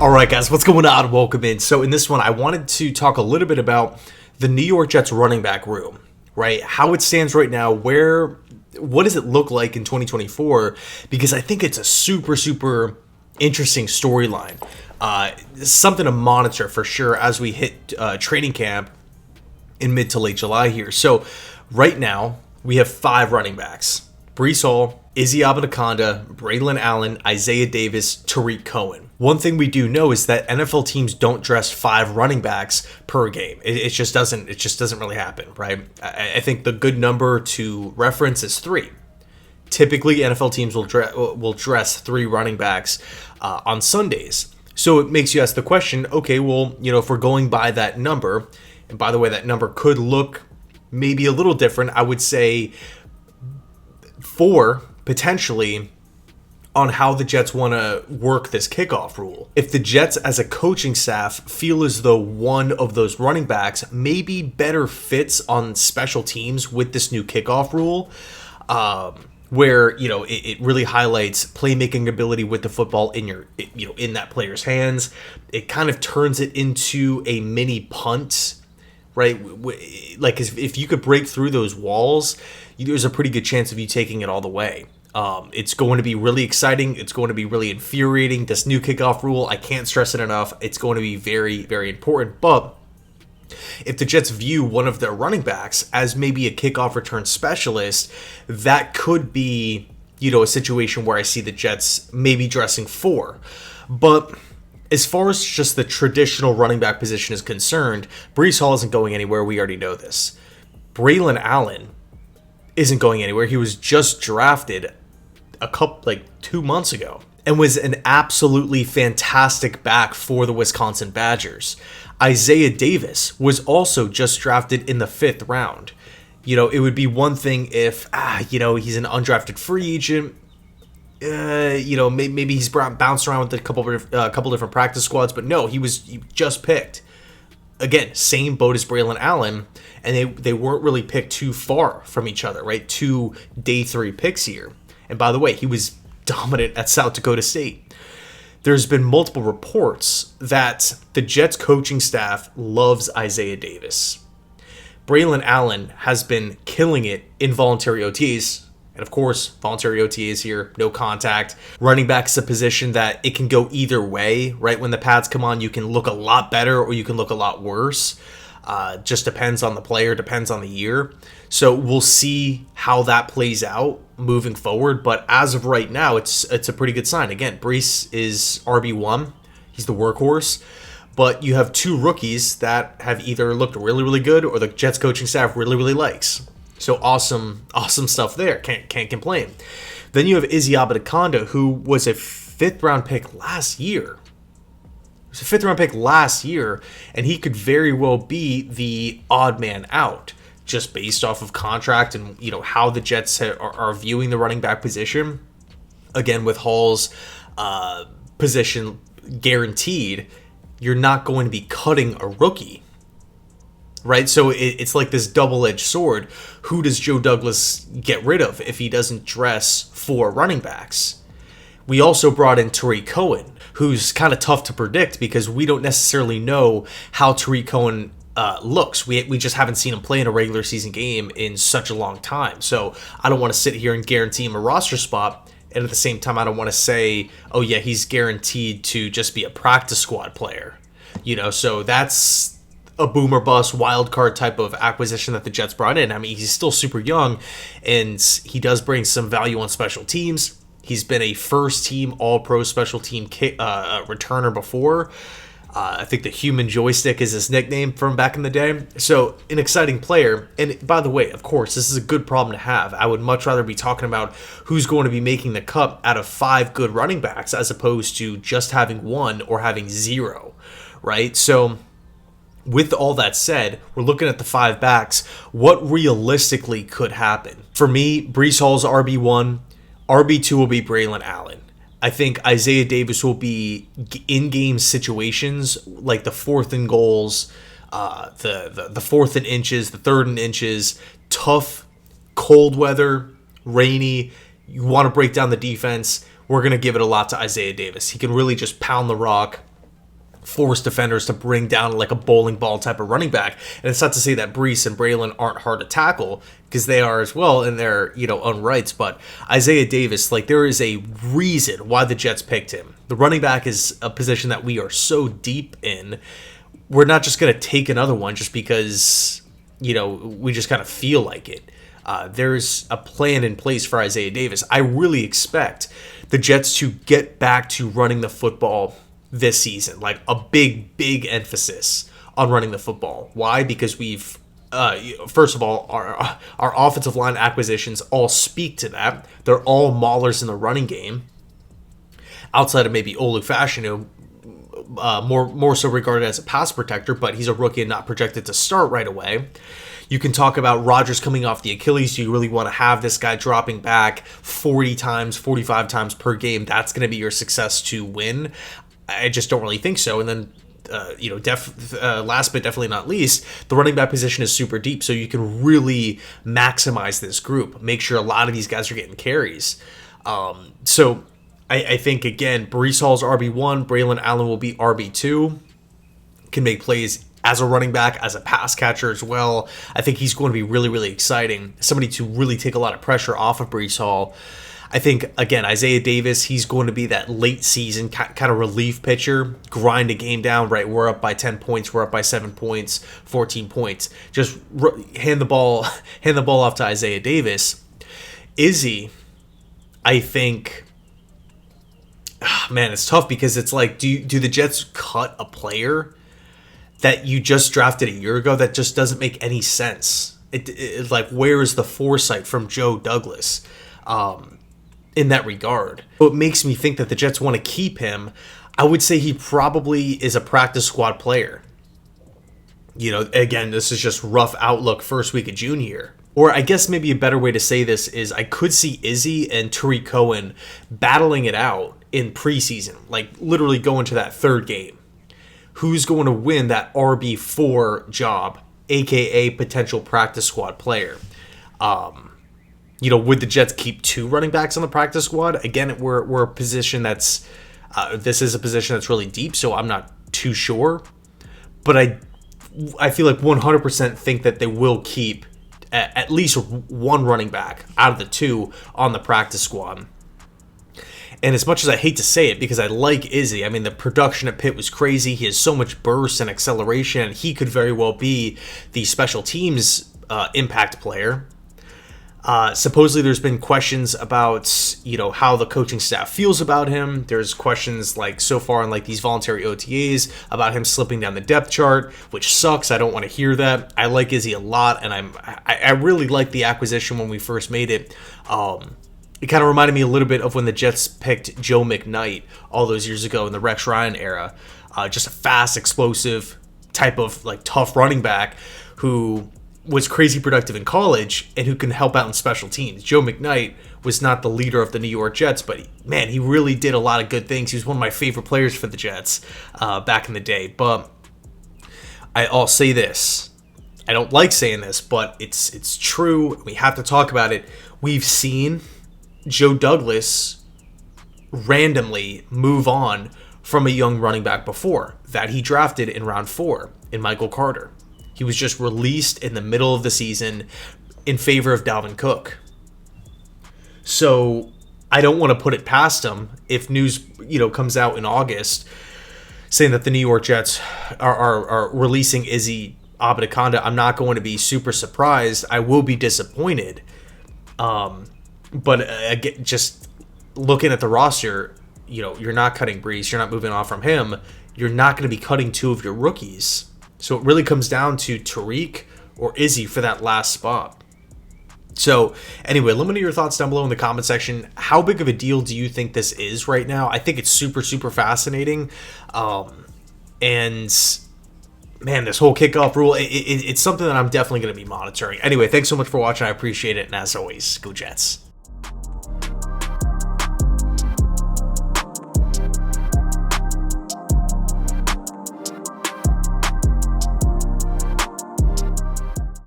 All right, guys, what's going on? Welcome in. So in this one, I wanted to talk a little bit about the New York Jets running back room, right? How it stands right now, what does it look like in 2024? Because I think it's a super interesting storyline. Something to monitor for sure as we hit training camp in mid to late July here. So right now, we have 5 running backs. Breece Hall, Izzy Abanikanda, Braelon Allen, Isaiah Davis, Tarik Cohen. One thing we do know is that NFL teams don't dress 5 running backs per game. It just doesn't really happen, right? I think the good number to reference is 3. Typically, NFL teams will dress 3 running backs on Sundays. So it makes you ask the question, okay, well, if we're going by that number, and by the way, that number could look maybe a little different. I would say 4 potentially on how the Jets want to work this kickoff rule. If the Jets as a coaching staff feel as though one of those running backs maybe better fits on special teams with this new kickoff rule, where it really highlights playmaking ability with the football in that player's hands. It kind of turns it into a mini punt, right? Like if you could break through those walls, there's a pretty good chance of you taking it all the way. It's going to be really exciting. It's going to be really infuriating. This new kickoff rule, I can't stress it enough. It's going to be very, very important. But if the Jets view one of their running backs as maybe a kickoff return specialist, that could be, a situation where I see the Jets maybe dressing 4. But as far as just the traditional running back position is concerned, Breece Hall isn't going anywhere. We already know this. Braelon Allen isn't going anywhere. He was just drafted 2 months ago and was an absolutely fantastic back for the Wisconsin Badgers. Isaiah Davis was also just drafted in the 5th round. It would be one thing if, he's an undrafted free agent. Maybe he's bounced around with a couple different practice squads, but no, he just picked. Again, same boat as Braelon Allen, and they weren't really picked too far from each other, right? 2 day 3 picks here. And by the way, he was dominant at South Dakota State. There's been multiple reports that the Jets coaching staff loves Isaiah Davis. Braelon Allen has been killing it in voluntary OTs. And of course, voluntary OTAs here, no contact. Running back is a position that it can go either way, right? When the pads come on, you can look a lot better or you can look a lot worse. Just depends on the player, depends on the year. So we'll see how that plays out moving forward. But as of right now, it's a pretty good sign. Again, Breece is RB1. He's the workhorse. But you have 2 rookies that have either looked really, really good or the Jets coaching staff really, really likes. So awesome stuff there. Can't complain. Then you have Izzy Abanikanda, who was a 5th round pick last year. He was a 5th round pick last year, and he could very well be the odd man out, just based off of contract and how the Jets are viewing the running back position. Again, with Hall's position guaranteed, you're not going to be cutting a rookie. Right, so it's like this double-edged sword. Who does Joe Douglas get rid of if he doesn't dress 4 running backs? We also brought in Tarik Cohen, who's kind of tough to predict because we don't necessarily know how Tarik Cohen looks. We just haven't seen him play in a regular season game in such a long time. So I don't want to sit here and guarantee him a roster spot. And at the same time, I don't want to say, oh yeah, he's guaranteed to just be a practice squad player. So that's a boomer bust wild card type of acquisition that the Jets brought in. I mean, he's still super young, and he does bring some value on special teams. He's been a first-team All-Pro special team returner before. I think the human joystick is his nickname from back in the day. So, an exciting player. And by the way, of course, this is a good problem to have. I would much rather be talking about who's going to be making the cut out of 5 good running backs as opposed to just having 1 or having 0, right? So with all that said, we're looking at the 5 backs. What realistically could happen? For me, Breece Hall's RB1. RB2 will be Braelon Allen. I think Isaiah Davis will be in-game situations like the 4th and goals, the 4th and inches, the 3rd and inches, tough, cold weather, rainy. You want to break down the defense. We're going to give it a lot to Isaiah Davis. He can really just pound the rock, force defenders to bring down like a bowling ball type of running back. And it's not to say that Breece and Braelon aren't hard to tackle, because they are as well in their, own rights. But Isaiah Davis, like, there is a reason why the Jets picked him. The running back is a position that we are so deep in. We're not just going to take another one just because, we just kind of feel like it. There's a plan in place for Isaiah Davis. I really expect the Jets to get back to running the football this season, like a big emphasis on running the football. Why? Because we've, first of all, our offensive line acquisitions all speak to that. They're all maulers in the running game, outside of maybe Olu Fashanu, more so regarded as a pass protector, but he's a rookie and not projected to start right away. You can talk about Rodgers coming off the Achilles. Do you really want to have this guy dropping back 40 times, 45 times per game? That's going to be your success to win. I just don't really think so. And then, last but definitely not least, the running back position is super deep, so you can really maximize this group. Make sure a lot of these guys are getting carries. So I think, again, Breece Hall's RB1, Braelon Allen will be RB2, can make plays as a running back, as a pass catcher as well. I think he's going to be really, really exciting. Somebody to really take a lot of pressure off of Breece Hall. I think, again, Isaiah Davis, he's going to be that late season kind of relief pitcher, grind a game down, right? We're up by 10 points, we're up by 7 points, 14 points. Just hand the ball off to Isaiah Davis. Izzy, I think, man, it's tough because it's like, do the Jets cut a player that you just drafted a year ago? That just doesn't make any sense. It like, where is the foresight from Joe Douglas? In that regard. So it makes me think that the Jets want to keep him. I would say he probably is a practice squad player. Again, this is just rough outlook first week of June here. Or I guess maybe a better way to say this is I could see Izzy and Tarik Cohen battling it out in preseason, like literally going to that third game. Who's going to win that RB4 job, aka potential practice squad player? Would the Jets keep two running backs on the practice squad? Again, we're a position that's this is a position that's really deep, so I'm not too sure. But I feel like 100% think that they will keep at least one running back out of the two on the practice squad. And as much as I hate to say it, because I like Izzy, I mean, the production at Pitt was crazy. He has so much burst and acceleration. He could very well be the special teams impact player. Supposedly there's been questions about, how the coaching staff feels about him. There's questions like so far in like these voluntary OTAs about him slipping down the depth chart, which sucks. I don't want to hear that. I like Izzy a lot, and I really like the acquisition when we first made it. It kind of reminded me a little bit of when the Jets picked Joe McKnight all those years ago in the Rex Ryan era. Just a fast, explosive type of like tough running back who was crazy productive in college and who can help out in special teams. Joe McKnight was not the leader of the New York Jets, but he really did a lot of good things. He was one of my favorite players for the Jets back in the day. But I'll say this. I don't like saying this, but it's true. We have to talk about it. We've seen Joe Douglas randomly move on from a young running back before that he drafted in round 4 in Michael Carter. He was just released in the middle of the season in favor of Dalvin Cook. So I don't want to put it past him if news, comes out in August saying that the New York Jets are releasing Izzy Abanikanda. I'm not going to be super surprised. I will be disappointed. But again, just looking at the roster, you're not cutting Breece. You're not moving off from him. You're not going to be cutting two of your rookies. So it really comes down to Tarik or Izzy for that last spot. So anyway, let me know your thoughts down below in the comment section. How big of a deal do you think this is right now? I think it's super, super fascinating. And man, this whole kickoff rule, it's something that I'm definitely going to be monitoring. Anyway, thanks so much for watching. I appreciate it. And as always, go Jets.